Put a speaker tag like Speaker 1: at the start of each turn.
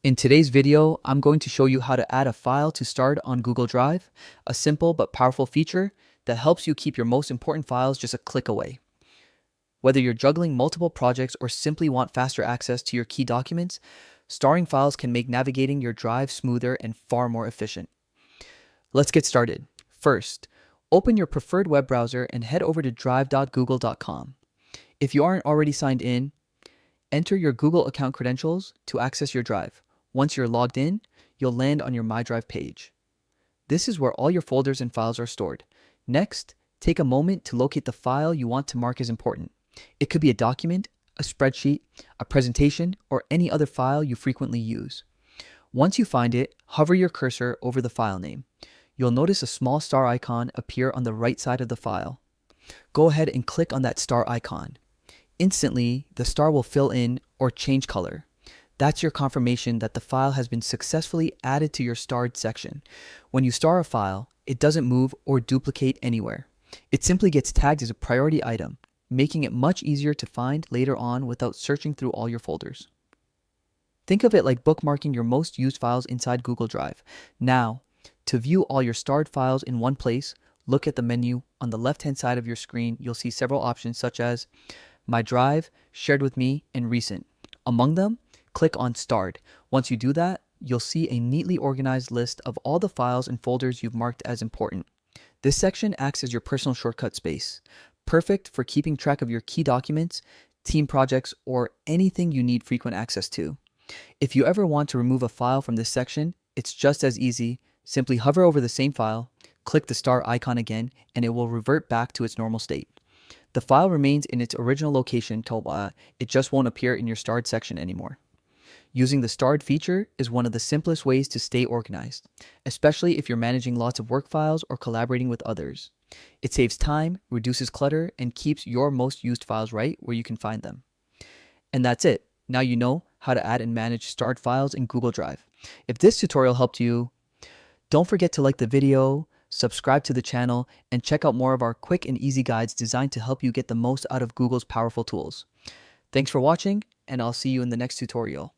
Speaker 1: In today's video, I'm going to show you how to add a file to Start on Google Drive, a simple but powerful feature that helps you keep your most important files just a click away. Whether you're juggling multiple projects or simply want faster access to your key documents, starring files can make navigating your drive smoother and far more efficient. Let's get started. First, open your preferred web browser and head over to drive.google.com. If you aren't already signed in, enter your Google account credentials to access your drive. Once you're logged in, you'll land on your My Drive page. This is where all your folders and files are stored. Next, take a moment to locate the file you want to mark as important. It could be a document, a spreadsheet, a presentation, or any other file you frequently use. Once you find it, hover your cursor over the file name. You'll notice a small star icon appear on the right side of the file. Go ahead and click on that star icon. Instantly, the star will fill in or change color. That's your confirmation that the file has been successfully added to your starred section. When you star a file, it doesn't move or duplicate anywhere. It simply gets tagged as a priority item, making it much easier to find later on without searching through all your folders. Think of it like bookmarking your most used files inside Google Drive. Now, to view all your starred files in one place, look at the menu. On the left-hand side of your screen, you'll see several options such as My Drive, Shared with Me, and Recent. Among them, click on Starred. Once you do that, you'll see a neatly organized list of all the files and folders you've marked as important. This section acts as your personal shortcut space, perfect for keeping track of your key documents, team projects, or anything you need frequent access to. If you ever want to remove a file from this section, it's just as easy. Simply hover over the same file, click the star icon again, and it will revert back to its normal state. The file remains in its original location till it just won't appear in your starred section anymore. Using the starred feature is one of the simplest ways to stay organized, especially if you're managing lots of work files or collaborating with others. It saves time, reduces clutter, and keeps your most used files right where you can find them. And that's it. Now you know how to add and manage starred files in Google Drive. If this tutorial helped you, don't forget to like the video, subscribe to the channel, and check out more of our quick and easy guides designed to help you get the most out of Google's powerful tools. Thanks for watching, and I'll see you in the next tutorial.